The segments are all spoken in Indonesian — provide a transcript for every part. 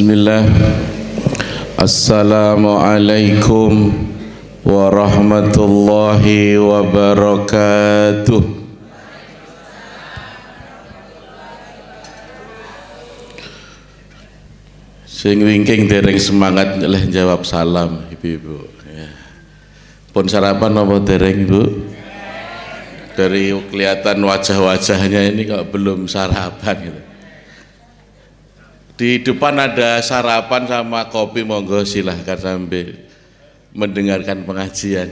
Bismillah. Assalamualaikum warahmatullahi wabarakatuh. Sing wingking dereng semangat oleh jawab salam ibu-ibu. Ya. Pun sarapan apa dereng bu? Dari kelihatan wajah-wajahnya ini kok belum sarapan gitu. Di depan ada sarapan sama kopi, monggo silahkan sambil mendengarkan pengajian.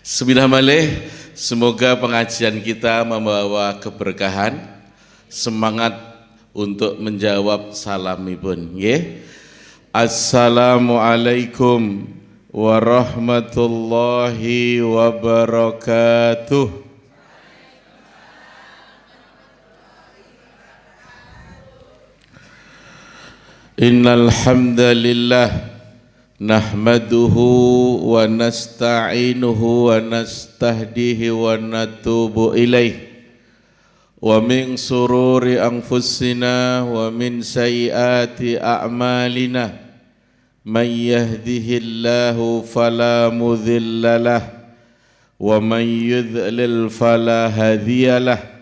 Bismillahirrahmanirrahim. Semoga pengajian kita membawa keberkahan, semangat untuk menjawab salamipun. Assalamualaikum warahmatullahi wabarakatuh. Innal hamdalillah nahmaduhu wa nasta'inuhu wa nastahdihi wa natubu ilaih wa min sururi anfusina wa min sayyiati a'malina man yahdihillahu fala mudhillalah wa man yudlil fala hadiyalah.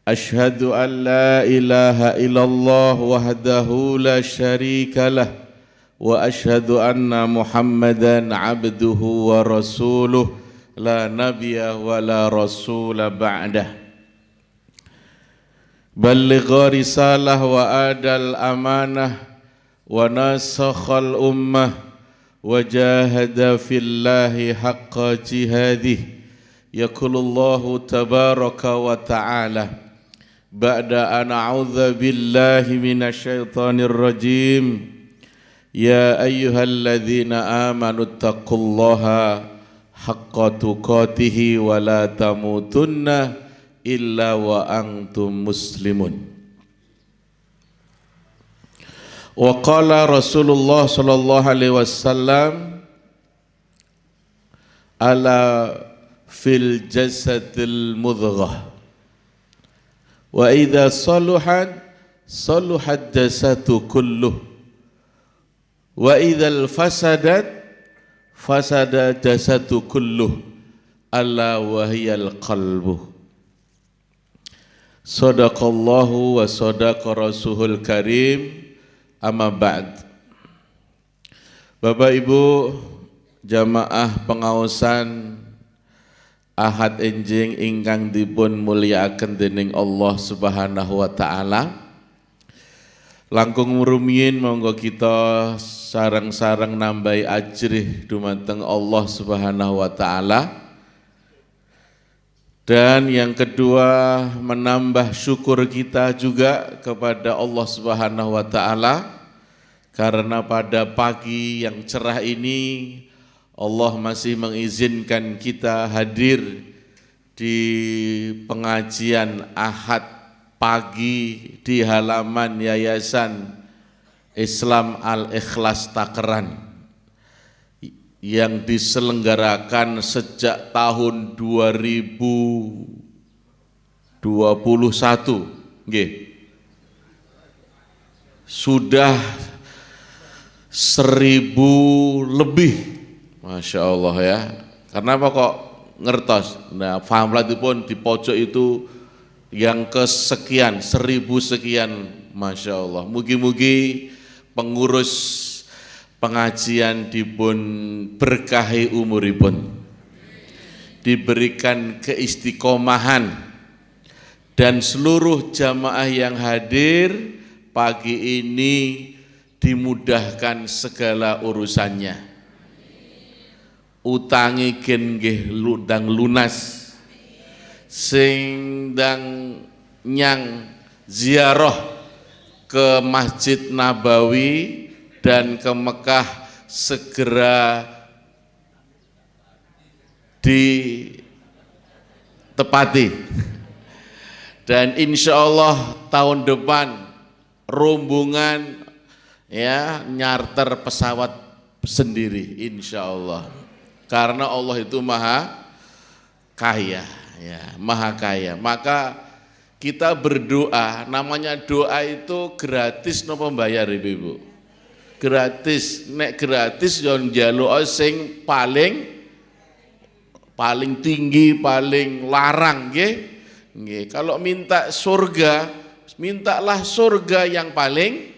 Ashhadu an la ilaha illallah wahdahu la syarika lah wa ashhadu anna Muhammadan abduhu wa rasuluh la nabiyya wa la rasula ba'dah. Balligha risalah wa adal amanah wa nasakhal ummah wa jahada fillahi haqqa jihadih. Yaqulullahu tabaraka wa ta'ala ba'da an a'udzu billahi minasyaitonir rajim. Ya ayyuhalladzina amanu taqullaha haqqa tuqatih wa la tamutunna illa wa antum muslimun. Wa qala Rasulullah sallallahu alaihi wasallam ala fil jasadil mudghah wa idza saluhat saluhat jasadu kulluh wa idzal fasadat fasada jasadu kulluh alla wa hiyal qalbu. Sadaqallahu wa sadaqa rasulul karim. Amma ba'd. Bapak Ibu jamaah pengaosan Ahad enjing ingkang dipun mulyakaken dening Allah Subhanahu wa taala. Langkung rumiyin monggo kita sareng-sareng nambahi ajrih dumateng Allah Subhanahu wa taala. Dan yang kedua menambah syukur kita juga kepada Allah Subhanahu wa taala karena pada pagi yang cerah ini Allah masih mengizinkan kita hadir di pengajian Ahad pagi di halaman Yayasan Islam Al-Ikhlas Takeran yang diselenggarakan sejak tahun 2021. Sudah 1000 lebih. Masya Allah ya. Kenapa kok ngertos? Nah, famlat itu pun di pojok itu yang kesekian, 1000 sekian. Masya Allah. Mugi-mugi pengurus pengajian dipun berkahi umuripun, diberikan keistiqomahan, dan seluruh jamaah yang hadir pagi ini dimudahkan segala urusannya. Utangi gen nggih ludang lunas, sing dang nyang ziarah ke Masjid Nabawi dan ke Mekah segera ditepati. Dan insya Allah tahun depan rombongan ya nyarter pesawat sendiri insya Allah. Karena Allah itu maha kaya, ya, maha kaya. Maka kita berdoa, namanya doa itu gratis nopo bayar Ibu? Gratis. Nek gratis yo njaluk sing paling tinggi, paling larang nggih. Nggih, kalau minta surga, mintalah surga yang paling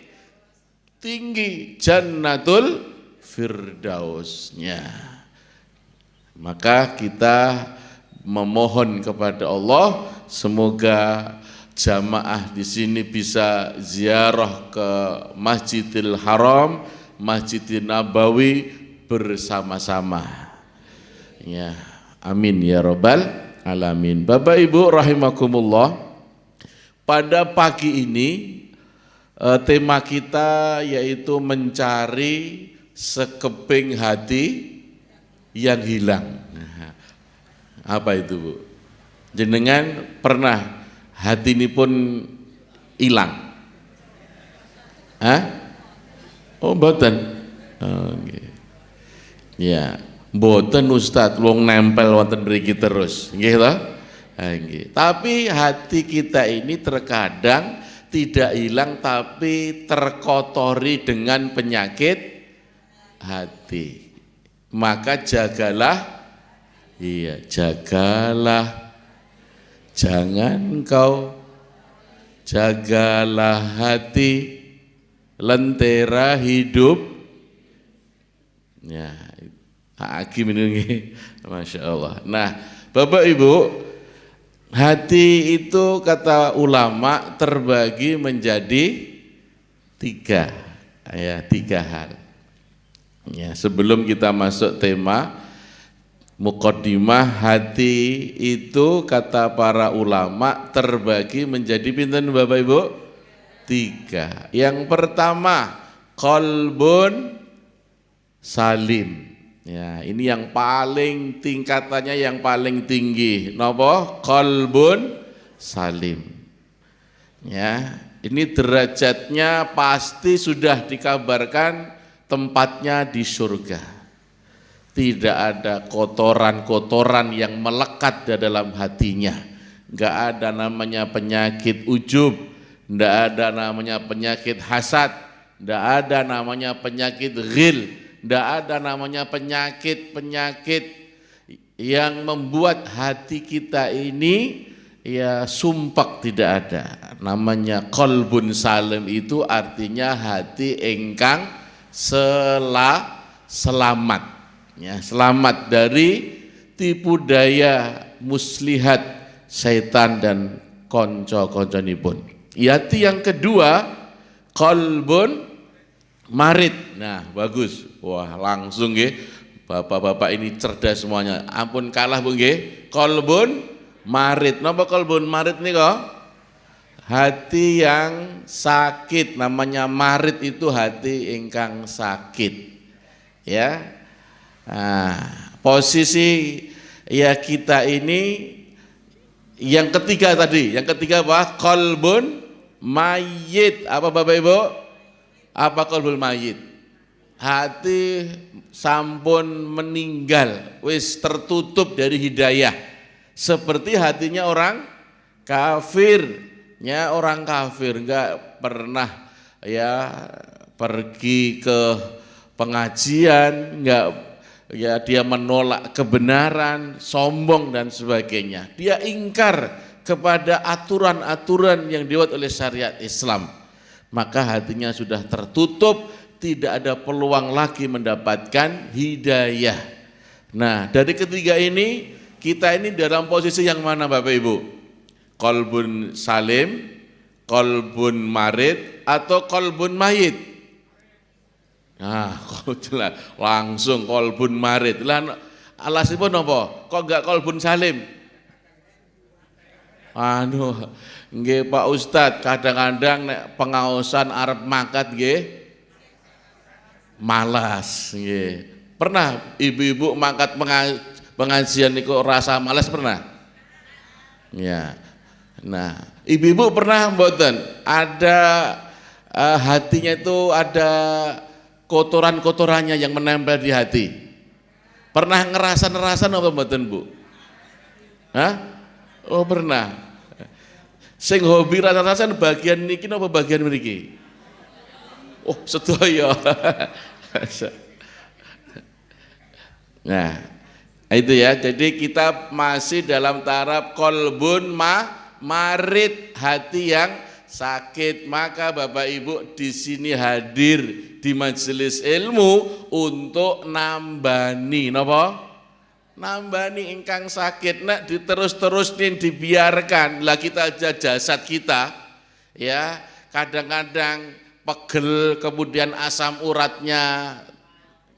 tinggi, Jannatul Firdausnya. Maka kita memohon kepada Allah semoga jamaah di sini bisa ziarah ke Masjidil Haram, Masjidil Nabawi bersama-sama. Ya, amin ya rabbal alamin. Bapak Ibu rahimakumullah, pada pagi ini tema kita yaitu mencari sekeping hati yang hilang. Apa itu Bu? Jenengan pernah hati ini pun hilang? Oh mboten. Okay. Ya, mboten Ustadz, wong nempel wonten mriki terus. Nggih ta? Nggih. Tapi hati kita ini terkadang tidak hilang tapi terkotori dengan penyakit hati. Maka jagalah, jangan kau jagalah hati, lentera hidup. Ya, hakim ini, Masya Allah. Nah, Bapak Ibu, hati itu kata ulama terbagi menjadi tiga hal. Ya, sebelum kita masuk tema Muqaddimah, hati itu kata para ulama terbagi menjadi pinten Bapak Ibu? Tiga. Yang pertama, qalbun salim. Ya, ini yang paling tingkatannya yang paling tinggi. Napa? Qalbun salim. Ya, ini derajatnya pasti sudah dikabarkan tempatnya di surga. Tidak ada kotoran-kotoran yang melekat di dalam hatinya. Enggak ada namanya penyakit ujub, enggak ada namanya penyakit hasad, enggak ada namanya penyakit ghil, enggak ada namanya penyakit-penyakit yang membuat hati kita ini ya sumpek, tidak ada. Namanya qalbun salim itu artinya hati engkang selamat. Ya, selamat dari tipu daya muslihat syaitan dan konco-konconipun. Hati yang kedua, qalbun marid. Nah, bagus. Wah, langsung nggih. Bapak-bapak ini cerdas semuanya. Ampun kalah Bu nggih. Qalbun marid. Napa qalbun marid nika? Hati yang sakit, namanya marid itu hati ingkang sakit. Ya. Nah, posisi ya kita ini yang ketiga tadi, yang ketiga apa? Qalbun mayyit. Apa Bapak Ibu? Apa qalbul mayyit? Hati sampun meninggal, wis tertutup dari hidayah. Seperti hatinya orang kafir. Ya, orang kafir enggak pernah ya pergi ke pengajian, enggak. Ya, dia menolak kebenaran, sombong dan sebagainya. Dia ingkar kepada aturan-aturan yang dibuat oleh syariat Islam. Maka hatinya sudah tertutup, tidak ada peluang lagi mendapatkan hidayah. Nah, dari ketiga ini, kita ini dalam posisi yang mana Bapak Ibu? Qalbun salim, qalbun marid, atau qalbun mayit? Nah, kok jelas langsung qalbun marid. Lah alasipun napa? Kok enggak qalbun salim? Nggih Pak Ustadz, kadang-kadang nek pengaosan arep mangkat nggih malas nggih. Pernah ibu-ibu mangkat pengajian niku rasa malas pernah? Ya. Nah, ibu-ibu pernah mboten ada hatinya itu ada kotoran-kotorannya yang menempel di hati? Pernah ngerasa apa mboten Bu? Hah? Oh pernah. Sing hobi rasa-rasan bagian niki napa bagian mriki? Oh, sedaya. Nah, itu ya. Jadi kita masih dalam taraf kolbun marid, hati yang sakit. Maka Bapak Ibu di sini hadir di majelis ilmu untuk nambani napa? Nambani ingkang sakit. Nek diterus-terus dibiarkan lah kita aja jasad kita ya kadang-kadang pegel, kemudian asam uratnya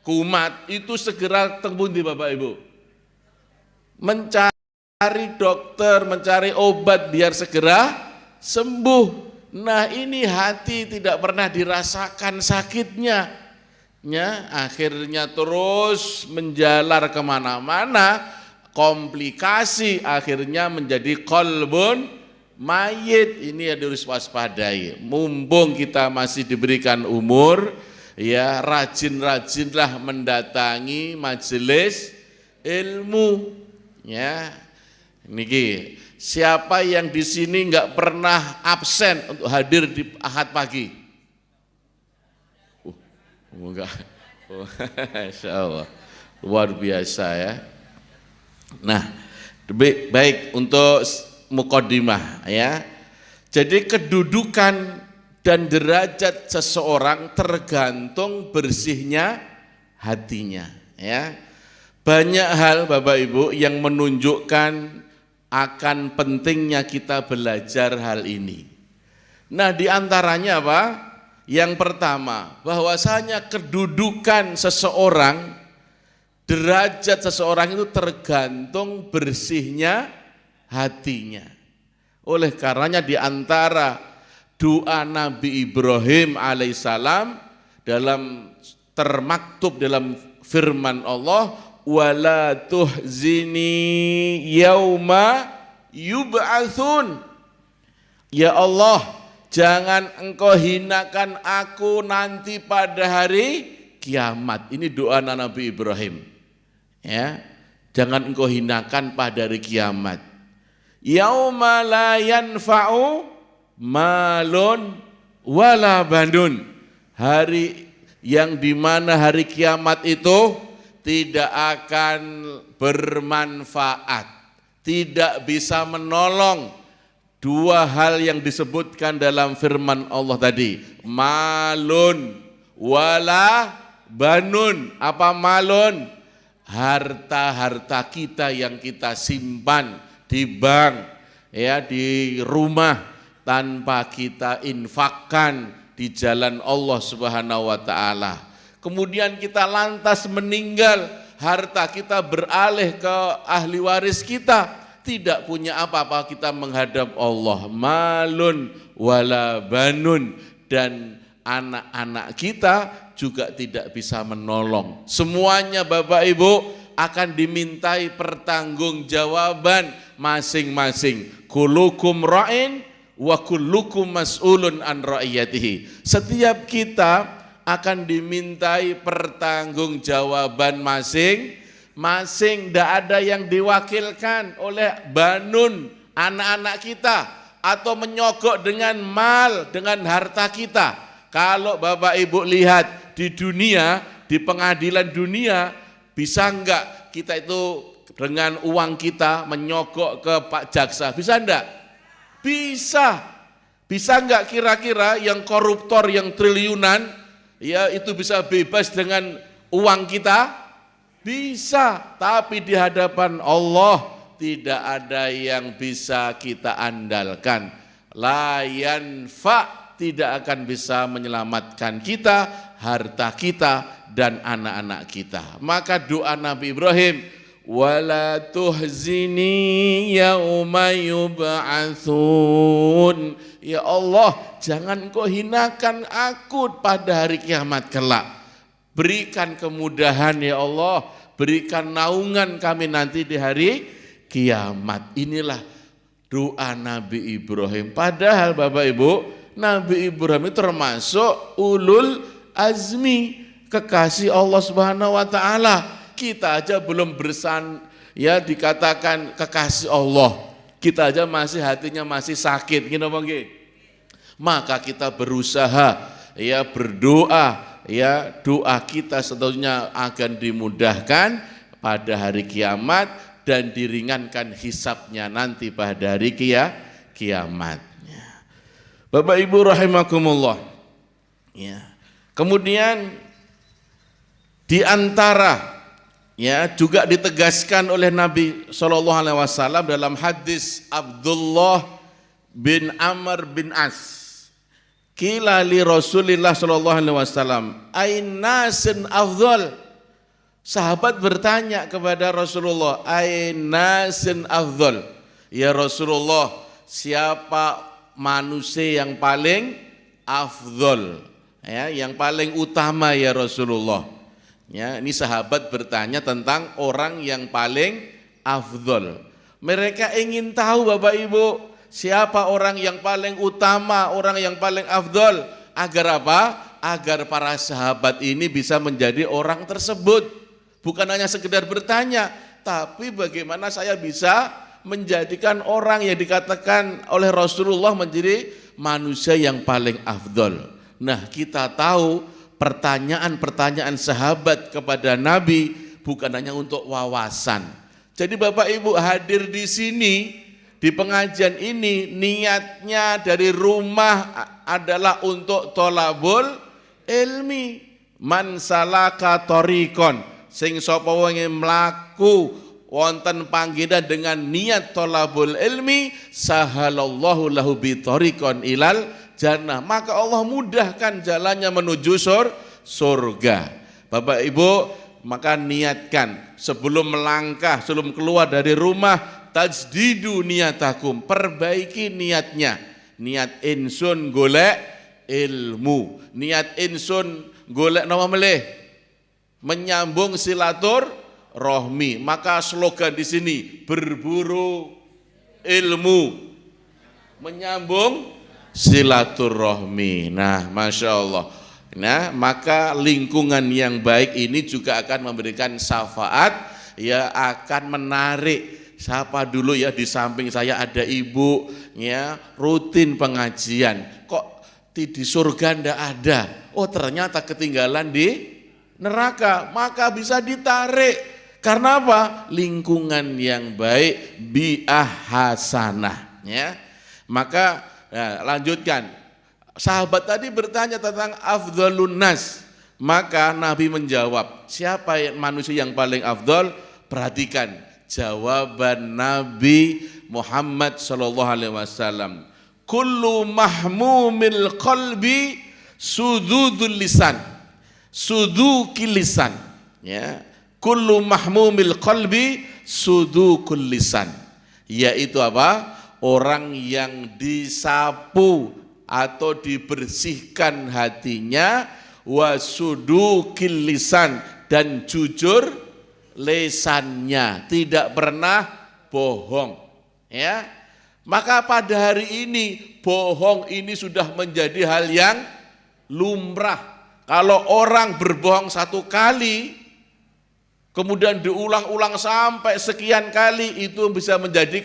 kumat, itu segera tempundi Bapak Ibu mencari dokter, mencari obat biar segera sembuh. Nah ini hati tidak pernah dirasakan sakitnya ya, akhirnya terus menjalar kemana-mana, komplikasi, akhirnya menjadi kolbun mayit. Ini harus waspadai. Mumpung kita masih diberikan umur, ya rajin-rajinlah mendatangi majelis ilmu. Ya, niki siapa yang di sini nggak pernah absen untuk hadir di Ahad pagi? Enggak. Insya Allah luar biasa ya. Nah, baik untuk mukaddimah ya. Jadi kedudukan dan derajat seseorang tergantung bersihnya hatinya ya. Banyak hal Bapak Ibu yang menunjukkan akan pentingnya kita belajar hal ini. Nah, di antaranya apa? Yang pertama, bahwasanya kedudukan seseorang, derajat seseorang itu tergantung bersihnya hatinya. Oleh karenanya di antara doa Nabi Ibrahim alaihissalam dalam termaktub dalam firman Allah, wala tuhzini yauma yub'atsun. Ya Allah, jangan engkau hinakan aku nanti pada hari kiamat. Ini doa Nabi Ibrahim. Ya, jangan engkau hinakan pada hari kiamat. Yauma la yanfa'u malun wala banun. Hari yang dimana hari kiamat itu tidak akan bermanfaat, tidak bisa menolong. Dua hal yang disebutkan dalam firman Allah tadi, malun wala banun. Apa malun? Harta-harta kita yang kita simpan di bank, ya di rumah, tanpa kita infakkan di jalan Allah Subhanahu wa taala. Kemudian kita lantas meninggal, harta kita beralih ke ahli waris kita. Tidak punya apa-apa kita menghadap Allah. Malun wala banun. Dan anak-anak kita juga tidak bisa menolong. Semuanya Bapak Ibu akan dimintai pertanggungjawaban masing-masing. Kullukum ra'in wa kullukum mas'ulun an ra'iyatihi. Setiap kita akan dimintai pertanggungjawaban masing-masing, tidak ada yang diwakilkan oleh banun anak-anak kita atau menyogok dengan mal, dengan harta kita. Kalau Bapak Ibu lihat di dunia, di pengadilan dunia, bisa enggak kita itu dengan uang kita menyogok ke Pak Jaksa? Bisa enggak? Bisa. Bisa enggak kira-kira yang koruptor, yang triliunan, ya itu bisa bebas dengan uang kita? Bisa, tapi di hadapan Allah tidak ada yang bisa kita andalkan. La yanfa, tidak akan bisa menyelamatkan kita, harta kita, dan anak-anak kita. Maka doa Nabi Ibrahim, wala tuhzini yauma yub'atsun. Ya Allah, jangan kau hinakan aku pada hari kiamat kelak. Berikan kemudahan ya Allah, berikan naungan kami nanti di hari kiamat. Inilah doa Nabi Ibrahim. Padahal Bapak Ibu, Nabi Ibrahim itu termasuk ulul azmi, kekasih Allah Subhanahu wa taala. Kita aja belum ya dikatakan kekasih Allah. Kita aja masih hatinya masih sakit, gini apa nggih? Maka kita berusaha, ya berdoa, ya doa kita tentunya akan dimudahkan pada hari kiamat dan diringankan hisabnya nanti pada hari kiamat. Bapak Ibu rahimakumullah. Ya. Kemudian di antara ya juga ditegaskan oleh Nabi SAW dalam hadis Abdullah bin Amr bin As. Qila li Rasulillah SAW, ainasin afdal. Sahabat bertanya kepada Rasulullah, ainasin afdal. Ya Rasulullah, siapa manusia yang paling afdal? Ya, yang paling utama ya Rasulullah. Ya, ini sahabat bertanya tentang orang yang paling afdal. Mereka ingin tahu Bapak Ibu, siapa orang yang paling utama, orang yang paling afdal. Agar apa? Agar para sahabat ini bisa menjadi orang tersebut. Bukan hanya sekedar bertanya, tapi bagaimana saya bisa menjadikan orang yang dikatakan oleh Rasulullah menjadi manusia yang paling afdal. Nah, kita tahu pertanyaan-pertanyaan sahabat kepada Nabi bukan hanya untuk wawasan. Jadi Bapak Ibu hadir di sini, di pengajian ini niatnya dari rumah adalah untuk tholabul ilmi. Man salaka thariqon, sing sapa wong mlaku wonten panggilan dengan niat tholabul ilmi, sahalallahu lahu bi thariqon ilal jannah, maka Allah mudahkan jalannya menuju surga. Bapak Ibu, maka niatkan sebelum melangkah, sebelum keluar dari rumah, tajdidu niyatakum, perbaiki niatnya. Niat insun golek ilmu, niat insun golek napa melih? Menyambung silaturahmi. Maka slogan di sini berburu ilmu, menyambung silaturahmi. Nah, Masya Allah. Nah, maka lingkungan yang baik ini juga akan memberikan syafaat, ya akan menarik. Siapa dulu ya di samping saya ada ibu, ya rutin pengajian. Kok di surga ndak ada? Oh ternyata ketinggalan di neraka. Maka bisa ditarik. Karena apa? Lingkungan yang baik, bi'ah hasanah. Ya, maka nah, lanjutkan. Sahabat tadi bertanya tentang afdhalun nas. Maka Nabi menjawab, siapa manusia yang paling afdal? Perhatikan jawaban Nabi Muhammad SAW. Kullu mahmumil qalbi sududul lisan. Sudukil lisan. Ya. Kullu mahmumil qalbi sudukul lisan. Yaitu apa? Orang yang disapu atau dibersihkan hatinya, wasudukil lisan, dan jujur lisannya, tidak pernah bohong. Ya, maka pada hari ini bohong ini sudah menjadi hal yang lumrah. Kalau orang berbohong satu kali, kemudian diulang-ulang sampai sekian kali, itu bisa menjadi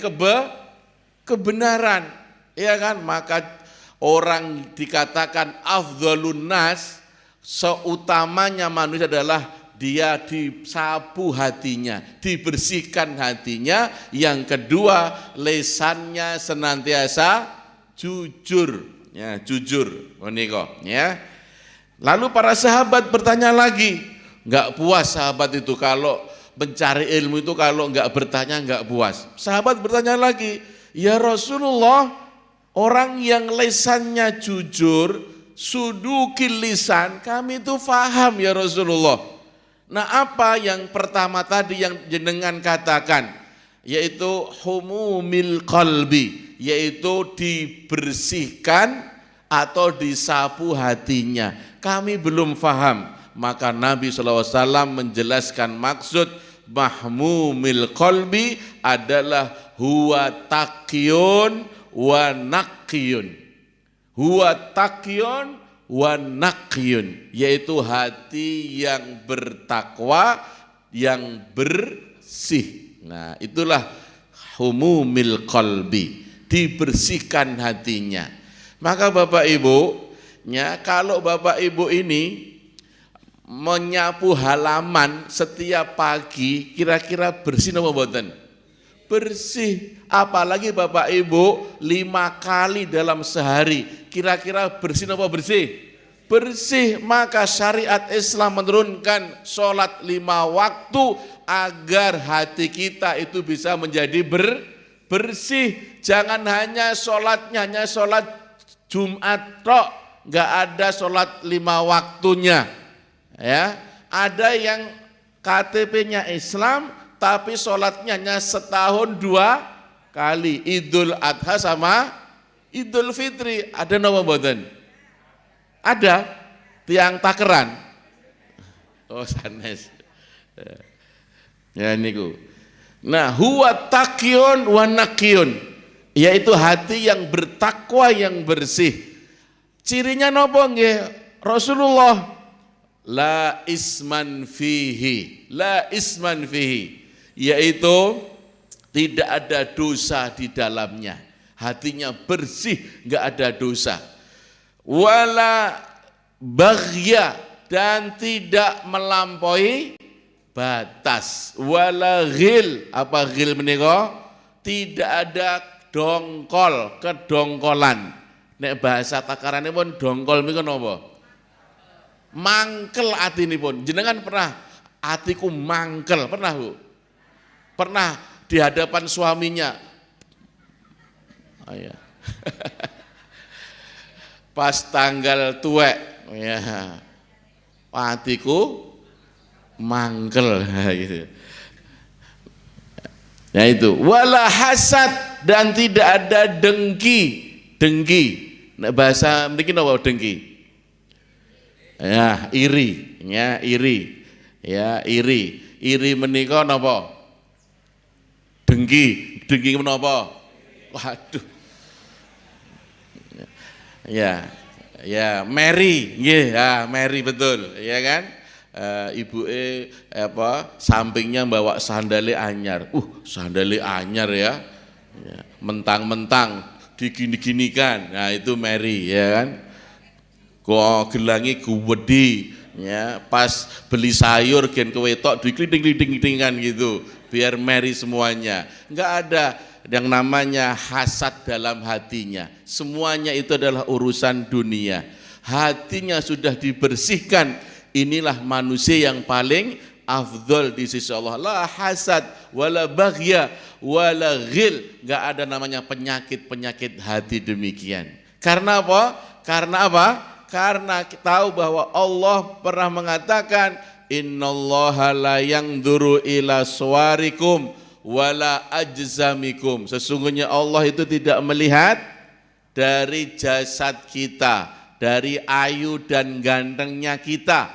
kebenaran, ya kan? Maka orang dikatakan afdhalun nas, seutamanya manusia adalah dia disapu hatinya, dibersihkan hatinya. Yang kedua, lisannya senantiasa jujur, ya jujur, menika, ya. Lalu para sahabat bertanya lagi, nggak puas sahabat itu kalau mencari ilmu itu, kalau nggak bertanya nggak puas. Sahabat bertanya lagi, ya Rasulullah, orang yang lisannya jujur, sudukil lisan, kami itu faham ya Rasulullah. Nah, apa yang pertama tadi yang jenengan katakan, yaitu humumil qalbi, yaitu dibersihkan atau disapu hatinya. Kami belum faham. Maka Nabi SAW menjelaskan maksud mahmumil qalbi adalah huwa taqiyun wa naqiyun. Huwa taqiyun wa naqiyun, yaitu hati yang bertakwa, yang bersih. Nah, itulah humumil qalbi, dibersihkan hatinya. Maka Bapak Ibu, kalau Bapak Ibu ini menyapu halaman setiap pagi, kira-kira bersih apa mboten? Bersih. Apalagi Bapak Ibu 5 kali dalam sehari, kira-kira bersih apa bersih? Bersih. Maka syariat Islam menurunkan sholat 5 waktu agar hati kita itu bisa menjadi bersih. Jangan hanya sholatnya, hanya sholat Jumat tok, nggak ada sholat 5 waktunya. Ya, ada yang KTP-nya Islam tapi sholatnya hanya setahun 2 kali, Idul Adha sama Idul Fitri. Ada nama mboten? Ada tiang takeran. Oh sanes. Ya niku. Nah, huwa taqiyun wa naqiyun, yaitu hati yang bertakwa, yang bersih. Cirinya napa nggih? Rasulullah la isman fihi, la isman fihi, yaitu tidak ada dosa di dalamnya. Hatinya bersih, enggak ada dosa. Wala baghya, dan tidak melampaui batas. Wala ghil, apa ghil menika? Tidak ada dongkol, kedongkolan. Nek bahasa takarane pun dongkol menika napa? Mangkel atinipun. Jenengan pernah atiku mangkel, pernah Bu? Pernah di hadapan suaminya. Oh, ya. Pas tanggal tuwek, ya, atiku mangkel gitu. Ya itu, wala hasad, dan tidak ada dengki. Dengki, nah, bahasa mriki napa dengki? Ya, iri, ya iri. Ya, iri. Iri menika napa? Dengki. Dengki menapa? Waduh. Ya, ya, Mary, ya, Mary betul, ya kan? Ibuke sampingnya bawa sandale anyar. Sandale anyar ya. Mentang-mentang digini-ginikan. Nah, itu Mary, ya kan? Kok gelangi guwedi, ya, pas beli sayur gen kewetok dikliting-kliting-klitingan gitu, biar Mary semuanya. Enggak ada yang namanya hasad dalam hatinya. Semuanya itu adalah urusan dunia. Hatinya sudah dibersihkan, inilah manusia yang paling afdol di sisi Allah. La hasad wala baghya wala ghil. Enggak ada namanya penyakit-penyakit hati demikian. Karena apa? Karena apa? Karena kita tahu bahwa Allah pernah mengatakan innallaha la yanzuru ila suwarikum wala ajzamikum. Sesungguhnya Allah itu tidak melihat dari jasad kita, dari ayu dan gantengnya kita.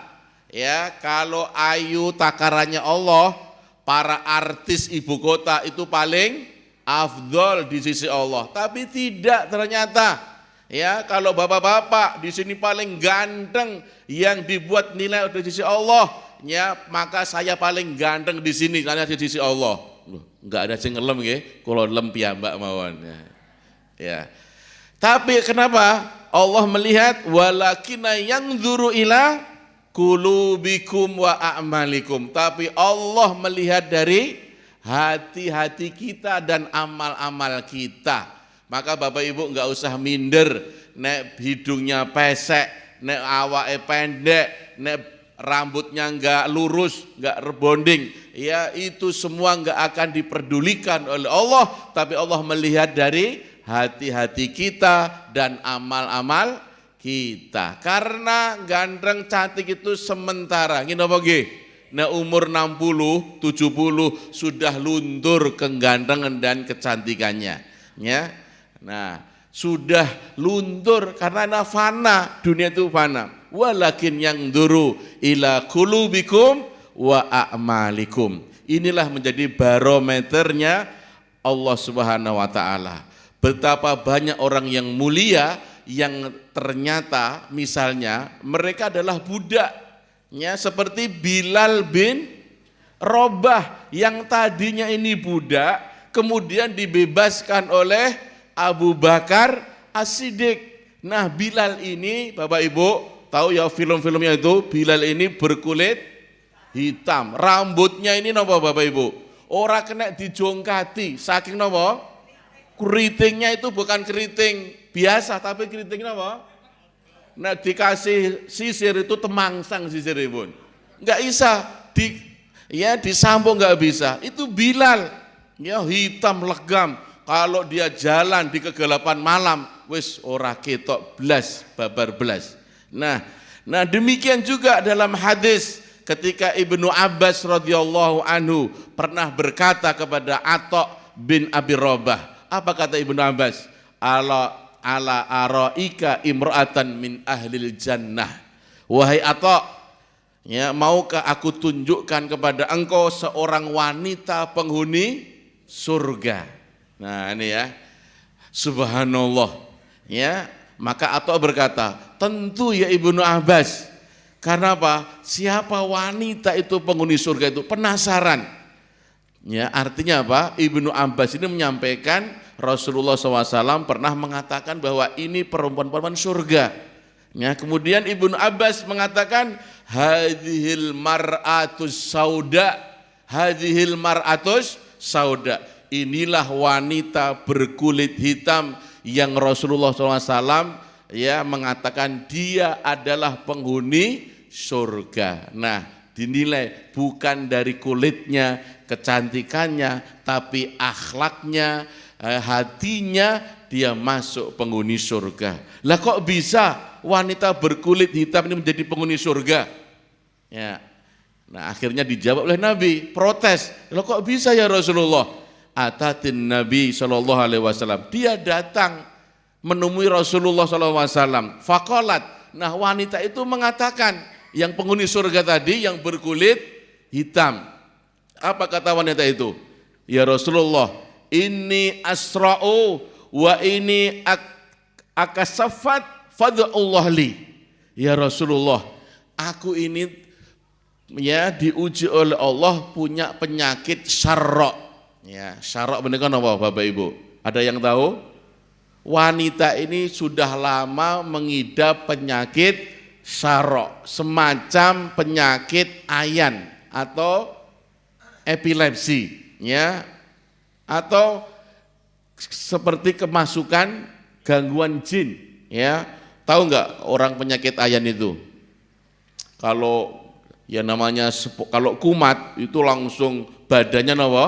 Ya, kalau ayu takarannya Allah, para artis ibu kota itu paling afdol di sisi Allah. Tapi tidak ternyata. Ya, kalau bapak-bapak di sini paling ganteng yang dibuat nilai di sisi Allah, ya, maka saya paling ganteng di sini karena di sisi Allah. Enggak ada sing ngelem nggih, kula lem piyambak mawon. Ya. Tapi kenapa Allah melihat walakina yanzuru ila qulubikum wa a'malikum. Tapi Allah melihat dari hati-hati kita dan amal-amal kita. Maka Bapak Ibu enggak usah minder nek hidungnya pesek, nek awake pendek, nek rambutnya enggak lurus, enggak rebonding. Ya, itu semua enggak akan diperdulikan oleh Allah, tapi Allah melihat dari hati-hati kita dan amal-amal kita. Karena ganteng cantik itu sementara. Ngene apa nggih? Nek umur 60, 70 sudah luntur kegantengan dan kecantikannya. Ya. Nah, sudah luntur karena fana, dunia itu fana. Walakin yang duru ila qulubikum wa a'malikum. Inilah menjadi barometernya Allah Subhanahu wa taala. Betapa banyak orang yang mulia yang ternyata misalnya mereka adalah budak, ya, seperti Bilal bin Rabah yang tadinya ini budak kemudian dibebaskan oleh Abu Bakar As-Siddiq. Nah, Bilal ini Bapak Ibu tahu ya film-filmnya itu, Bilal ini berkulit hitam, rambutnya ini napa Bapak Ibu? Ora kena dijongkati, saking napa? Keritingnya itu bukan keriting biasa, tapi keriting napa? Nah, dikasih sisir itu temangsang sisir Ibu. Enggak bisa disambung, enggak bisa. Itu Bilal, ya hitam legam. Kalau dia jalan di kegelapan malam, wis ora ketok blas, babar blas. Nah demikian juga dalam hadis ketika Ibnu Abbas radhiyallahu anhu pernah berkata kepada Atha bin Abi Rabah. Apa kata Ibnu Abbas? Ala araika imra'atan min ahlil jannah. Wahai Atha, ya, maukah aku tunjukkan kepada engkau seorang wanita penghuni surga? Nah, ini ya. Subhanallah. Ya, maka Atha berkata, tentu ya Ibnu Abbas. Karena apa? Siapa wanita itu penghuni surga itu? Penasaran. Ya, artinya apa? Ibnu Abbas ini menyampaikan Rasulullah SAW pernah mengatakan bahwa ini perempuan-perempuan surga. Ya, kemudian Ibnu Abbas mengatakan hadhil mar'atus sauda, hadhil mar'atus sauda. Inilah wanita berkulit hitam yang Rasulullah SAW ya mengatakan dia adalah penghuni surga. Nah, dinilai bukan dari kulitnya, kecantikannya, tapi akhlaknya, hatinya, dia masuk penghuni surga. Lah kok bisa wanita berkulit hitam ini menjadi penghuni surga? Ya. Nah, akhirnya dijawab oleh Nabi, protes. Lah kok bisa ya Rasulullah? Atatin Nabi SAW. Dia datang menemui Rasulullah SAW. Faqalat. Nah, wanita itu mengatakan, yang penghuni surga tadi yang berkulit hitam. Apa kata wanita itu? Ya Rasulullah, inni asra'u wa ini akasafat fad'ullah li. Ya Rasulullah, aku ini ya diuji oleh Allah punya penyakit syarra. Ya, syarra bener kan apa Bapak Ibu? Ada yang tahu? Wanita ini sudah lama mengidap penyakit syarra, semacam penyakit ayan atau epilepsi, ya, atau seperti kemasukan gangguan jin, ya. Tahu nggak orang penyakit ayan itu? Kalau ya namanya kalau kumat itu langsung badannya apa?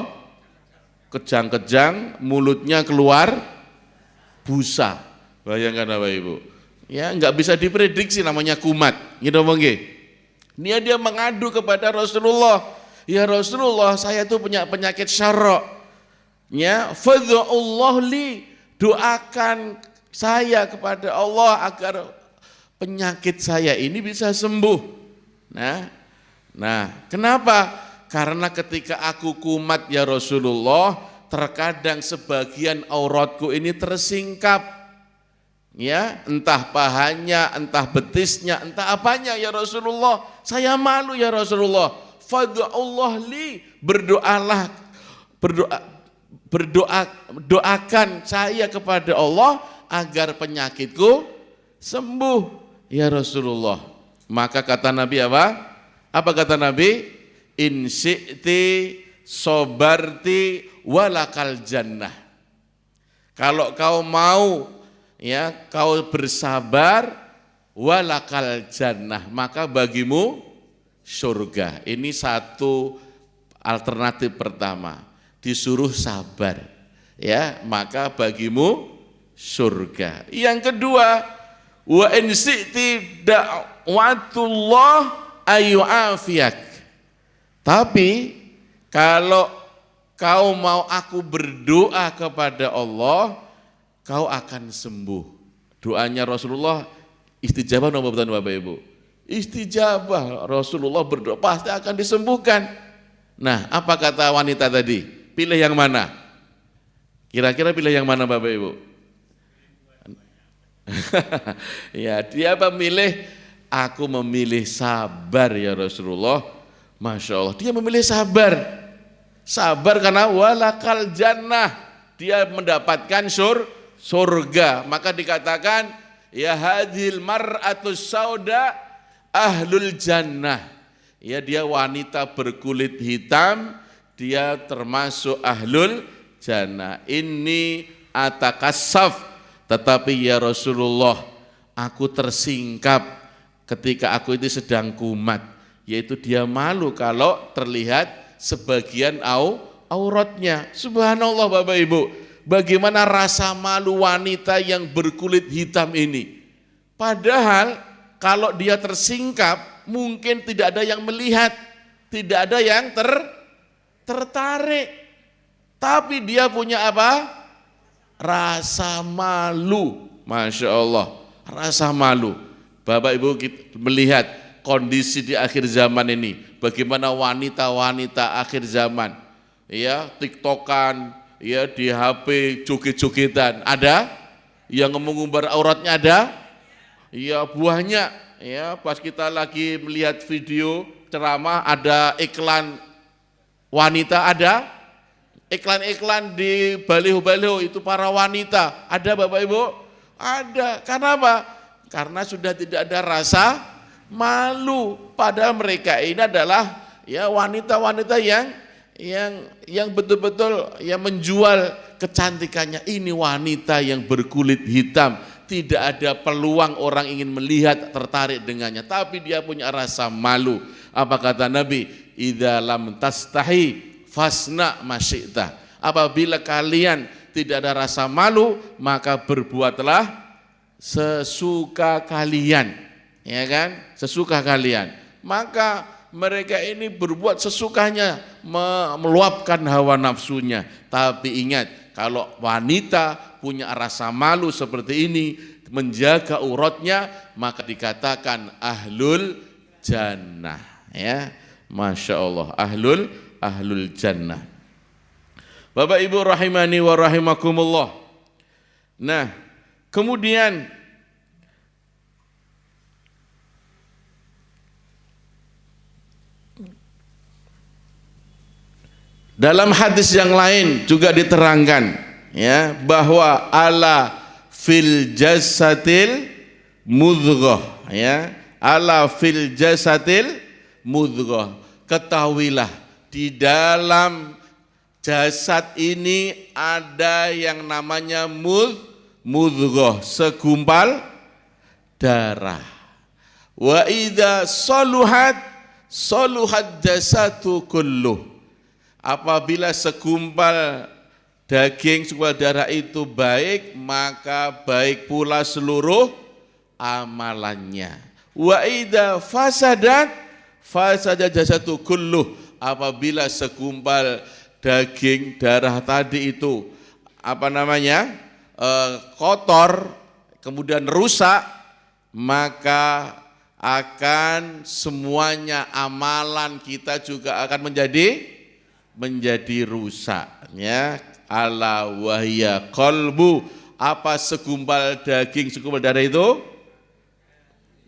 Kejang-kejang, mulutnya keluar busa. Bayangkan Bapak Ibu. Ya, nggak bisa diprediksi namanya kumat. Gitu mungkin. Dia mengadu kepada Rasulullah. Ya Rasulullah, saya tuh punya penyakit syarra. Ya, fad'ullah li, doakan saya kepada Allah agar penyakit saya ini bisa sembuh. Nah, kenapa? Karena ketika aku kumat ya Rasulullah, terkadang sebagian auratku ini tersingkap. Ya, entah pahanya, entah betisnya, entah apanya ya Rasulullah. Saya malu ya Rasulullah. Fad'ullah li, doakan saya kepada Allah agar penyakitku sembuh ya Rasulullah. Maka kata Nabi apa? Apa kata Nabi? In syi'ti sobarti walakal jannah. Kalau kau mau ya kau bersabar walakal jannah, maka bagimu surga. Ini satu alternatif pertama, disuruh sabar ya, maka bagimu surga. Yang kedua, wa in syi'ti da'watullah ayyu'afiyak. Tapi kalau kau mau aku berdoa kepada Allah, kau akan sembuh. Doanya Rasulullah istijabah nomor betul Bapak Ibu. Istijabah, Rasulullah berdoa pasti akan disembuhkan. Nah, apa kata wanita tadi? Pilih yang mana? Kira-kira pilih yang mana Bapak Ibu? Ya, dia memilih, aku memilih sabar ya Rasulullah. Masya Allah, dia memilih sabar. Sabar karena walakal jannah, dia mendapatkan surga. Maka dikatakan ya hadhil mar'atus sauda ahlul jannah. Ya, dia wanita berkulit hitam, dia termasuk ahlul jannah. Ini atakassaf, tetapi ya Rasulullah, aku tersingkap ketika aku itu sedang kumat, yaitu dia malu kalau terlihat sebagian auratnya. Subhanallah Bapak Ibu, bagaimana rasa malu wanita yang berkulit hitam ini. Padahal kalau dia tersingkap, mungkin tidak ada yang melihat, tidak ada yang tertarik. Tapi dia punya apa? Rasa malu. Masya Allah, rasa malu. Bapak Ibu melihat kondisi di akhir zaman ini, bagaimana wanita-wanita akhir zaman, ya tiktokan, ya di HP joget-jogetan, ada yang mengumbar auratnya, ada, ya banyak, ya pas kita lagi melihat video ceramah ada iklan wanita, ada iklan-iklan di baliho-baliho itu para wanita, ada Bapak Ibu, ada. Karena apa? Karena sudah tidak ada rasa malu, padahal mereka ini adalah ya wanita-wanita yang betul-betul yang menjual kecantikannya. Ini wanita yang berkulit hitam, tidak ada peluang orang ingin melihat, tertarik dengannya, tapi dia punya rasa malu. Apa kata Nabi? Idza lam tastahi fasna masyita. Apabila kalian tidak ada rasa malu, maka berbuatlah sesuka kalian, ya kan? Sesuka kalian. Maka mereka ini berbuat sesukanya, meluapkan hawa nafsunya. Tapi ingat, kalau wanita punya rasa malu seperti ini, menjaga auratnya, maka dikatakan ahlul jannah. Ya, Masya Allah, ahlul jannah. Bapak Ibu rahimani wa rahimakumullah. Nah, kemudian dalam hadis yang lain juga diterangkan, ya, bahwa ala fil jasadil mudghah, ya, ala fil jasadil mudghah. Ketahuilah di dalam jasad ini ada yang namanya mudghah, segumpal darah. Wa idza saluhat jasadu kulluh. Apabila segumpal daging, segumpal darah itu baik, maka baik pula seluruh amalannya. Wa idza fasada jasadu kulluh. Apabila segumpal daging darah tadi itu kotor, kemudian rusak, maka akan semuanya amalan kita juga akan menjadi rusak, ya. Ala wahya qalbu. Apa segumpal daging, segumpal darah itu?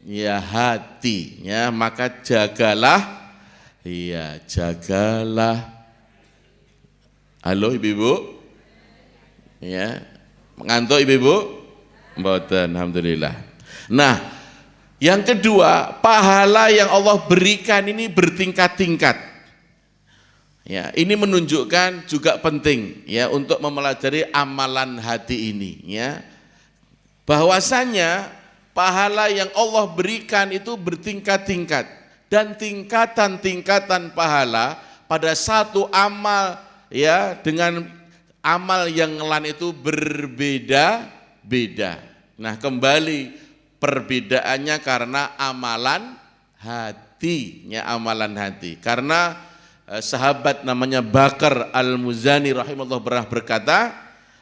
Ya, hati, ya. Maka jagalah. Halo ibu-ibu, ya, mengantuk ibu-ibu? Mboten, alhamdulillah. Nah, yang kedua, pahala yang Allah berikan ini bertingkat-tingkat. Ya, ini menunjukkan juga penting, ya, untuk mempelajari amalan hati ini, ya. Bahwasanya pahala yang Allah berikan itu bertingkat-tingkat, dan tingkatan-tingkatan pahala pada satu amal, ya, dengan amal yang lain itu berbeda-beda. Nah, kembali perbedaannya karena amalan hati, ya, amalan hati. Karena sahabat namanya Bakar Al-Muzani rahimahullah pernah berkata,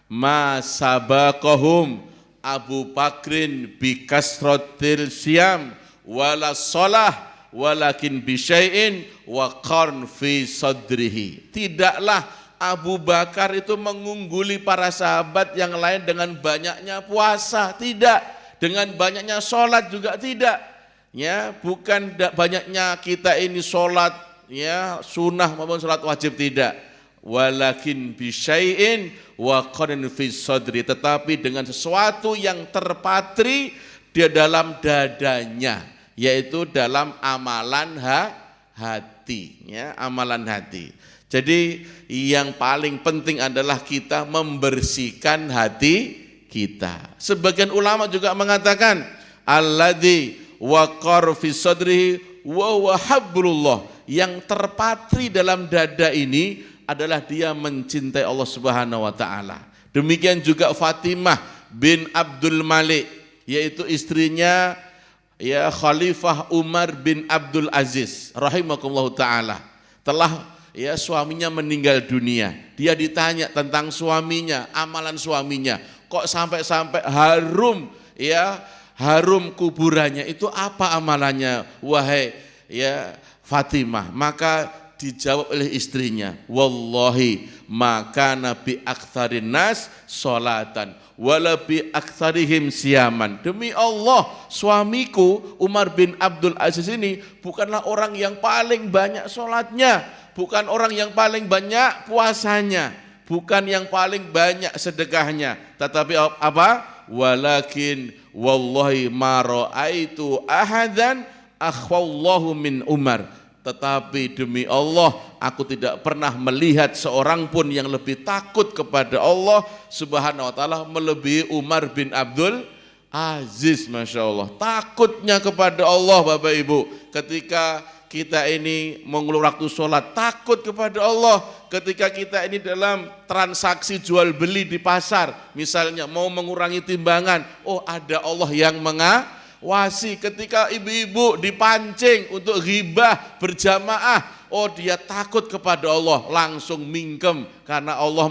ma sabaqahum Abu Bakrin bi kasratil siyam wala shalah walakin bi syai'in wa qarn fi sadrihi. Tidaklah Abu Bakar itu mengungguli para sahabat yang lain dengan banyaknya puasa, tidak, dengan banyaknya sholat juga tidak, ya, bukan banyaknya kita ini sholat, ya, sunnah maupun sholat wajib, tidak. walakin bisyai'in waqarin fi sadri, tetapi dengan sesuatu yang terpatri di dalam dadanya, yaitu dalam amalan hati, ya, amalan hati. Jadi yang paling penting adalah kita membersihkan hati kita. Sebagian ulama juga mengatakan alladzi waqar fi sadrihi wa huwa hablullah, yang terpatri dalam dada ini adalah dia mencintai Allah Subhanahu wa taala. Demikian juga Fatimah bin Abdul Malik, yaitu istrinya ya Khalifah Umar bin Abdul Aziz rahimakumullah taala. Telah ya suaminya meninggal dunia. Dia ditanya tentang suaminya, amalan suaminya. Kok sampai-sampai harum ya, harum kuburannya. Itu apa amalannya wahai ya Fatimah? Maka dijawab oleh istrinya, wallahi maka nabi aktsarin nas sholatan wala bi aktsarihim siaman. Demi Allah, suamiku Umar bin Abdul Aziz ini bukanlah orang yang paling banyak sholatnya, bukan orang yang paling banyak puasanya, bukan yang paling banyak sedekahnya, tetapi apa? Walakin wallahi ma ra'aitu ahadan akhwallahu min Umar. Tetapi demi Allah, aku tidak pernah melihat seorang pun yang lebih takut kepada Allah Subhanahu wa taala melebihi Umar bin Abdul Aziz. Masya Allah, takutnya kepada Allah Bapak Ibu. Ketika kita ini mengulur waktu sholat, takut kepada Allah. Ketika kita ini dalam transaksi jual beli di pasar, misalnya mau mengurangi timbangan, oh ada Allah yang mengawasi. Ketika ibu-ibu dipancing untuk ghibah berjamaah, oh dia takut kepada Allah, langsung mingkem karena Allah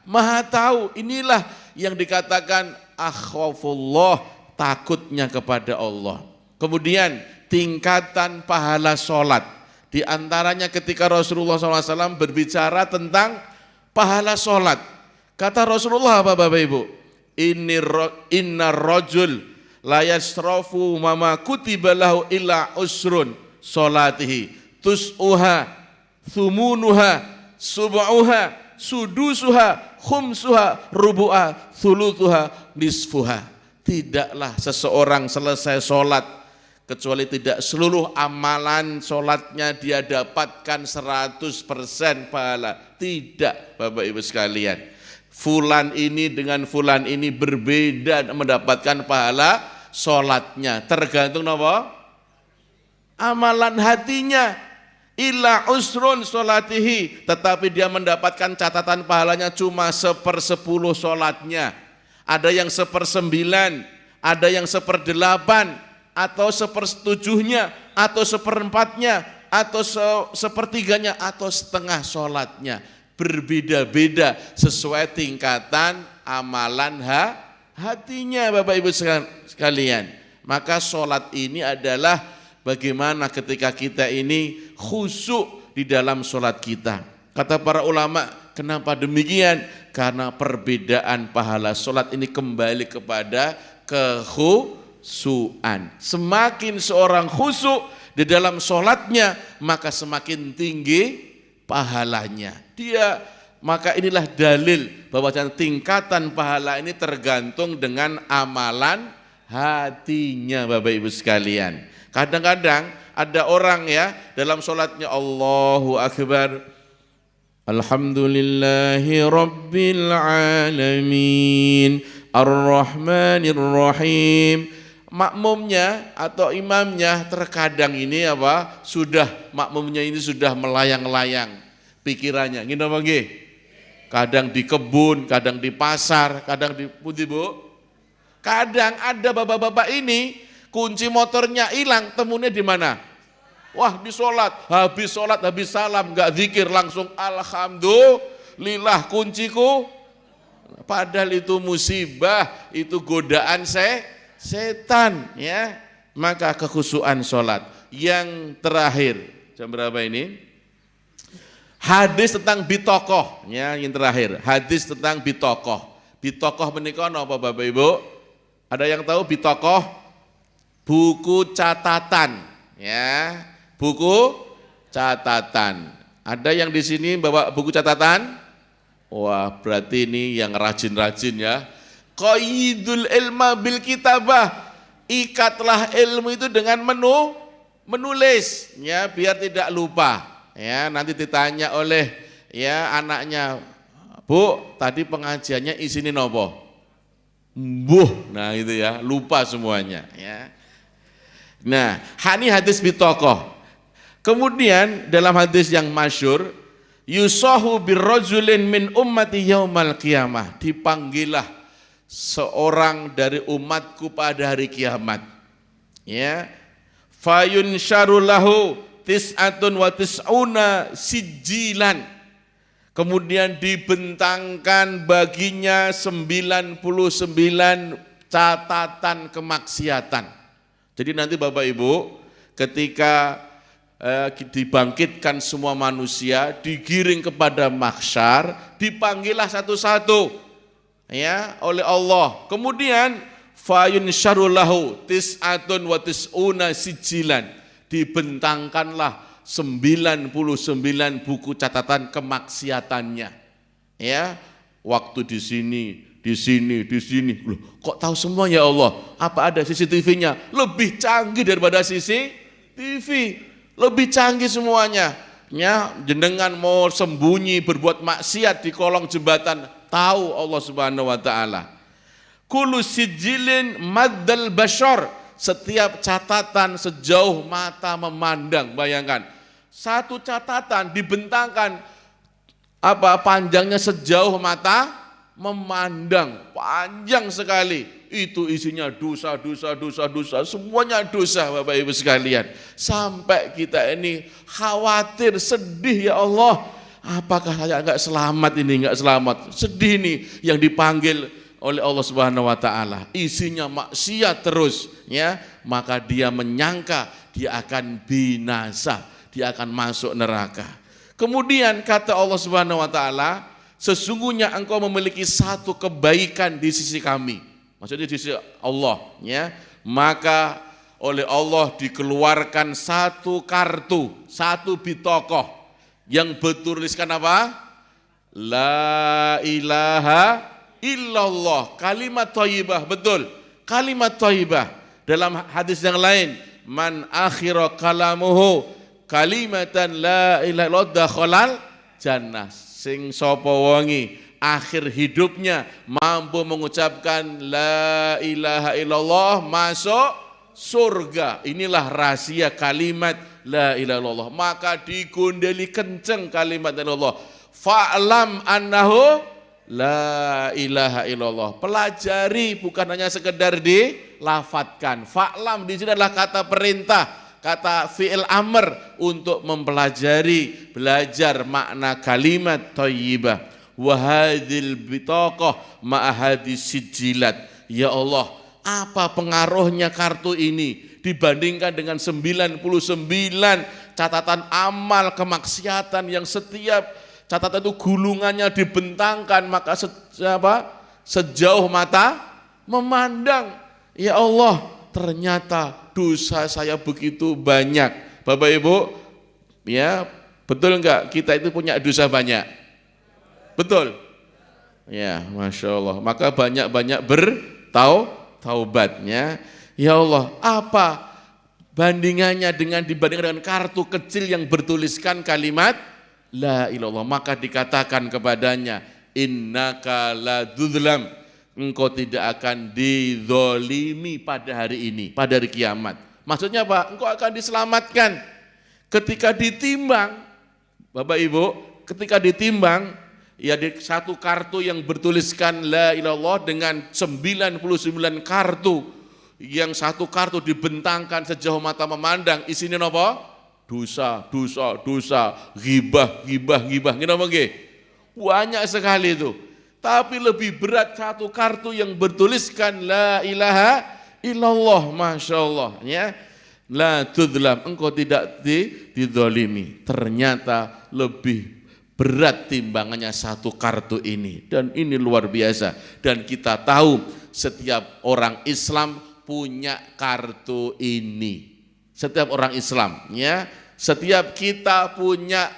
maha tahu. Inilah yang dikatakan akhwafullah, takutnya kepada Allah. Kemudian tingkatan pahala sholat, di antaranya ketika Rasulullah SAW berbicara tentang pahala sholat, kata Rasulullah apa Bapak Ibu? Inna rajul la yasrafu mama kutiba lahu illa usrun sholatihi tus'uha thumunuha sub'uha sudusuha khumsuha rubu'ha thuluthuha nisfuha. Tidaklah seseorang selesai sholat kecuali tidak seluruh amalan sholatnya dia dapatkan 100% pahala. Tidak Bapak Ibu sekalian, fulan ini dengan fulan ini berbeda mendapatkan pahala sholatnya, tergantung apa? Amalan hatinya. Illa usrun sholatihi, tetapi dia mendapatkan catatan pahalanya cuma 1/10 sholatnya. Ada yang 1/9, ada yang 1/8, atau 1/7-nya, atau 1/4-nya, atau 1/3-nya, atau setengah sholatnya. Berbeda-beda sesuai tingkatan amalan hatinya Bapak Ibu sekalian. Maka sholat ini adalah bagaimana ketika kita ini khusyuk di dalam sholat kita. Kata para ulama, kenapa demikian? Karena perbedaan pahala sholat ini kembali kepada kekhusyuan. Semakin seorang khusyuk di dalam sholatnya, maka semakin tinggi pahalanya. Maka inilah dalil bahwa tingkatan pahala ini tergantung dengan amalan hatinya Bapak Ibu sekalian. Kadang-kadang ada orang ya dalam sholatnya Allahu Akbar, Alhamdulillahi Rabbil Alamin Ar-Rahmanir Rahim. Makmumnya atau imamnya terkadang ini apa? Makmumnya ini sudah melayang-layang pikirannya. Gini apa nggih? Kadang di kebun, kadang di pasar, kadang di pundi Bu? Kadang ada bapak-bapak ini kunci motornya hilang, temunya di mana? Wah, di sholat, habis salam, enggak zikir, langsung alhamdulillah kunciku. Padahal itu musibah, itu godaan setan ya. Maka kekhusyuan sholat. Yang terakhir, jam berapa ini? Hadis tentang bitokoh, ya, yang terakhir. Hadis tentang bitokoh. Bitokoh menika apa Bapak Ibu? Ada yang tahu bitokoh? Buku catatan, ya, buku catatan. Ada yang di sini bawa buku catatan? Wah, berarti ini yang rajin-rajin ya. Qaidul ilma bil kitabah. Ikatlah ilmu itu dengan menulis ya, biar tidak lupa. Ya, nanti ditanya oleh ya anaknya, "Bu, tadi pengajiannya isine nopo?" "Mbuh." Nah, itu ya, lupa semuanya ya. Nah, ini hadis bitokoh. Kemudian dalam hadis yang masyhur, yusahu birrajulin min ummati yaumal qiyamah, dipanggillah seorang dari umatku pada hari kiamat. Ya. Fayunsyaru lahu tis'atun wa tis'una sijilan. Kemudian dibentangkan baginya 99 catatan kemaksiatan. Jadi nanti Bapak Ibu ketika dibangkitkan semua manusia, digiring kepada mahsyar, dipanggillah satu-satu ya oleh Allah. Kemudian fayunsyaru lahu tis'atun wa tis'una sijilan, dibentangkanlah 99 buku catatan kemaksiatannya. Ya, waktu di sini. Loh, kok tahu semua ya Allah? Apa ada CCTV-nya? Lebih canggih daripada CCTV. Lebih canggih semuanya. Ya, jenengan mau sembunyi berbuat maksiat di kolong jembatan, tahu Allah Subhanahu wa taala. Kullu sijilin maddal bashar, setiap catatan sejauh mata memandang. Bayangkan, satu catatan dibentangkan panjangnya sejauh mata memandang, panjang sekali. Itu isinya dosa, semuanya dosa Bapak Ibu sekalian. Sampai kita ini khawatir, sedih, ya Allah, apakah saya enggak selamat ini, enggak selamat. Sedih nih yang dipanggil oleh Allah Subhanahu wa taala. Isinya maksiat terus, ya. Maka dia menyangka dia akan binasa, dia akan masuk neraka. Kemudian kata Allah Subhanahu wa taala, sesungguhnya engkau memiliki satu kebaikan di sisi kami. Maksudnya di sisi Allah, ya. Maka oleh Allah dikeluarkan satu kartu, satu bitokoh yang bertuliskan apa? La ilaha illallah, kalimat thayyibah. Betul, kalimat thayyibah. Dalam hadis yang lain, man akhira kalamuhu kalimatan la ilaha illallah dakhalal jannah. Sing sapa wonge akhir hidupnya mampu mengucapkan la ilaha illallah, masuk surga. Inilah rahasia kalimat la ilaha illallah. Maka digondeli kenceng kalimat la ilaha illallah. Fa'lam annahu la ilaha illallah. Pelajari, bukan hanya sekedar dilafatkan. Fa'lam di sini adalah kata perintah, kata fi'il amr untuk mempelajari, belajar makna kalimat thayyibah. Wahadil bitaqah ma'ahadis sijilat. Ya Allah, apa pengaruhnya kartu ini dibandingkan dengan 99 catatan amal kemaksiatan yang setiap catatan itu gulungannya dibentangkan, maka sejauh mata memandang. Ya Allah, ternyata dosa saya begitu banyak. Bapak Ibu, ya, betul enggak kita itu punya dosa banyak? Betul? Ya, Masya Allah. Maka banyak-banyak bertaubatnya. Ya Allah, apa bandingannya dibandingkan dengan kartu kecil yang bertuliskan kalimat la ilallah? Maka dikatakan kepadanya, innaka la dzullam, engkau tidak akan dizolimi pada hari ini, pada hari kiamat. Maksudnya apa? Engkau akan diselamatkan. Ketika ditimbang, Bapak Ibu, ketika ditimbang, ya, di satu kartu yang bertuliskan la ilallah dengan 99 kartu, yang satu kartu dibentangkan sejauh mata memandang, isinya apa? Dosa, ghibah. Kenapa nggih? Banyak sekali itu. Tapi lebih berat satu kartu yang bertuliskan la ilaha illallah, Masya Allah, ya. La tudzlam, engkau tidak dizalimi. Ternyata lebih berat timbangannya satu kartu ini, dan ini luar biasa. Dan kita tahu setiap orang Islam punya kartu ini. Setiap orang Islam, ya, setiap kita punya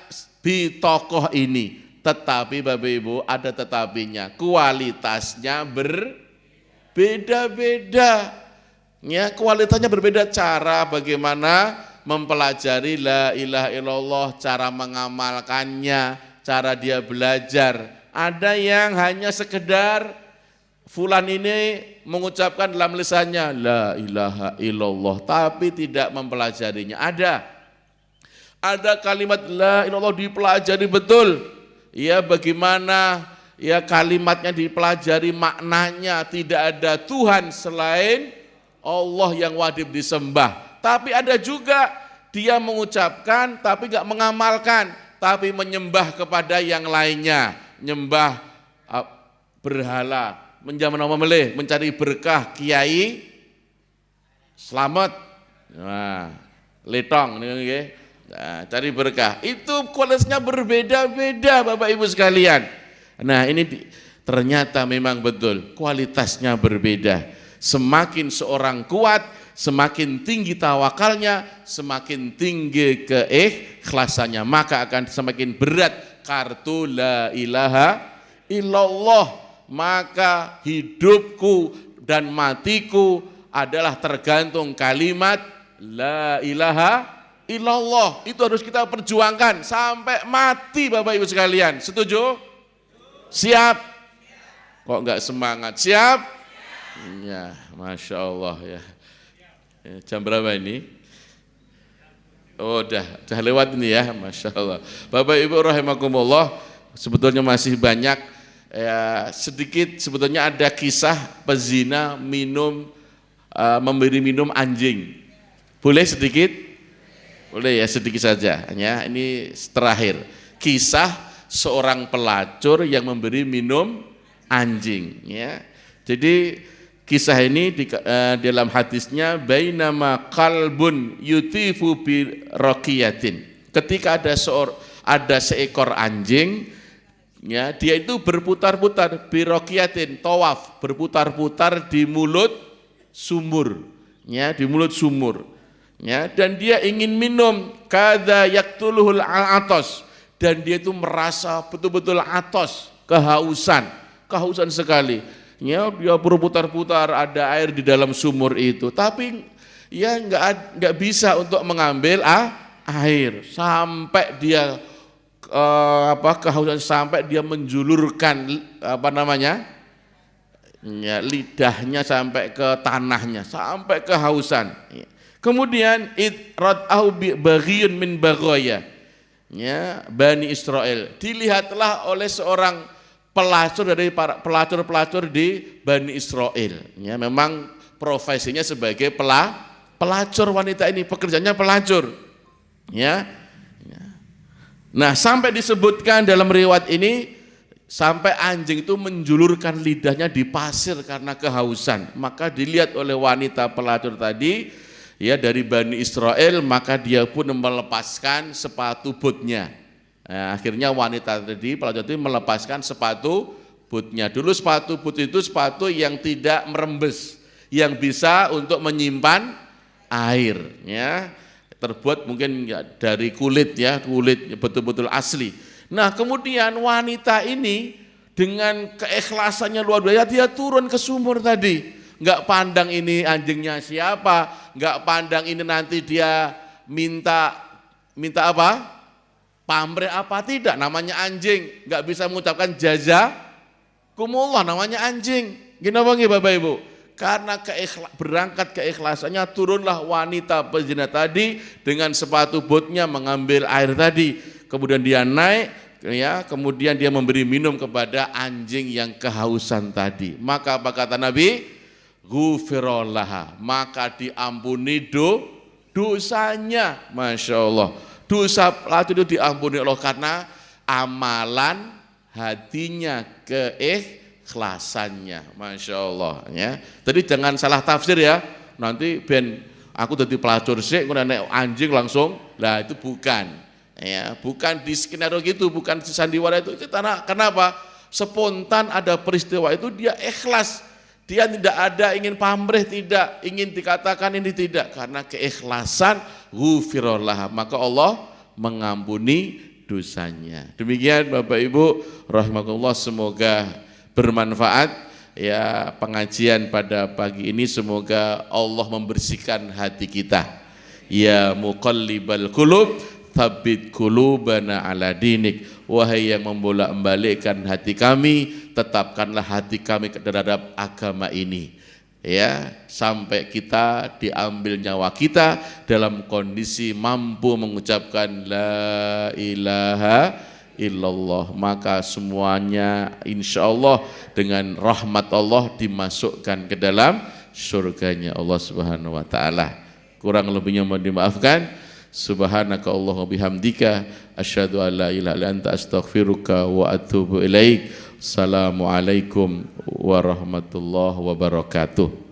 tokoh ini. Tetapi Bapak Ibu ada tetapinya, kualitasnya berbeda-beda. Ya, kualitasnya berbeda, cara bagaimana mempelajari la ilaha illallah, cara mengamalkannya, cara dia belajar. Ada yang hanya sekedar fulan ini mengucapkan dalam lisannya la ilaha illallah tapi tidak mempelajarinya. Ada kalimat la ilaha illallah dipelajari betul. Ya, bagaimana ya kalimatnya dipelajari, maknanya tidak ada Tuhan selain Allah yang wajib disembah. Tapi ada juga dia mengucapkan tapi gak mengamalkan, tapi menyembah kepada yang lainnya, nyembah berhala, mencari berkah kiai selamat, nah, letong, nah, cari berkah. Itu kualitasnya berbeda-beda Bapak Ibu sekalian. Nah ini ternyata memang betul kualitasnya berbeda. Semakin seorang kuat, semakin tinggi tawakalnya, semakin tinggi keikhlasannya, maka akan semakin berat kartu la ilaha illallah. Maka hidupku dan matiku adalah tergantung kalimat la ilaha illallah. Itu harus kita perjuangkan sampai mati Bapak Ibu sekalian. Setuju? Siap? Kok enggak semangat? Siap? Ya, Masya Allah ya. Jam berapa ini? Oh, udah lewat ini ya, Masya Allah. Bapak Ibu rahimakumullah, sebetulnya masih banyak ya, sedikit sebetulnya ada kisah pezina memberi minum anjing. Boleh sedikit? Boleh ya, sedikit saja. Ya, ini terakhir. Kisah seorang pelacur yang memberi minum anjing. Ya, jadi kisah ini dalam hadisnya bainama qalbun yutifu bi raqiyatin. Ketika ada seekor anjing, ya, dia itu berputar-putar bi raqiyatin, tawaf, berputar-putar di mulut sumur, ya, di mulut sumur. Ya, dan dia ingin minum, kadza yaqtuluhul atos, dan dia itu merasa betul-betul atos, kehausan sekali. Ya, dia berputar-putar, ada air di dalam sumur itu, tapi ya nggak bisa untuk mengambil air sampai dia kehausan, sampai dia menjulurkan ya, lidahnya sampai ke tanahnya, sampai kehausan. Kemudian idrat'ahu baghiyun min baghaya, ya, Bani Israel, dilihatlah oleh seorang pelacur dari para pelacur di Bani Israel. Ya, memang profesinya sebagai pelacur, wanita ini pekerjaannya pelacur. Ya. Nah, sampai disebutkan dalam riwayat ini sampai anjing itu menjulurkan lidahnya di pasir karena kehausan. Maka dilihat oleh wanita pelacur tadi, ya, dari Bani Israel, maka dia pun melepaskan sepatu bootnya. Nah, akhirnya wanita tadi, pelacur tadi melepaskan sepatu bootnya. Dulu sepatu boot itu sepatu yang tidak merembes, yang bisa untuk menyimpan air, ya, terbuat mungkin ya, dari kulit, ya, kulit betul-betul asli. Nah, kemudian wanita ini dengan keikhlasannya luar biasa, dia turun ke sumur tadi, nggak pandang ini anjingnya siapa, nggak pandang ini nanti dia minta apa, pamrih apa, tidak, namanya anjing, nggak bisa mengucapkan jazakumullah, namanya anjing. Gimana Bapak Ibu? Karena berangkat keikhlasannya, turunlah wanita pezina tadi dengan sepatu bootnya mengambil air tadi. Kemudian dia naik, ya, kemudian dia memberi minum kepada anjing yang kehausan tadi. Maka apa kata Nabi? Ghufirallah, maka diampuni dosanya. Masya Allah, dosa pelacur itu diampuni Allah karena amalan hatinya, keikhlasannya. Masya Allah, ya. Jadi jangan salah tafsir ya, nanti ben aku jadi pelacur sih, kemudian naik anjing langsung, lah itu bukan, ya, bukan di skenario gitu, bukan di sandiwara itu. Kenapa? Spontan ada peristiwa itu dia ikhlas. Dia tidak ada ingin pamrih, tidak ingin dikatakan ini, tidak, karena keikhlasan ghufirallah, maka Allah mengampuni dosanya. Demikian Bapak Ibu rahimakumullah, semoga bermanfaat ya pengajian pada pagi ini, semoga Allah membersihkan hati kita. Ya muqallibal qulub tsabbit qulubana ala dinik, wahai yang membolak-balikkan hati kami, tetapkanlah hati kami terhadap agama ini ya, sampai kita diambil nyawa kita dalam kondisi mampu mengucapkan la ilaha illallah, maka semuanya insya Allah dengan rahmat Allah dimasukkan ke dalam surganya Allah Subhanahu wa ta'ala. Kurang lebihnya mohon dimaafkan. Subhanaka Allahumma bihamdika asyhadu an la ilaha illa anta astaghfiruka wa atubu ilaik. Assalamualaikum warahmatullahi wabarakatuh.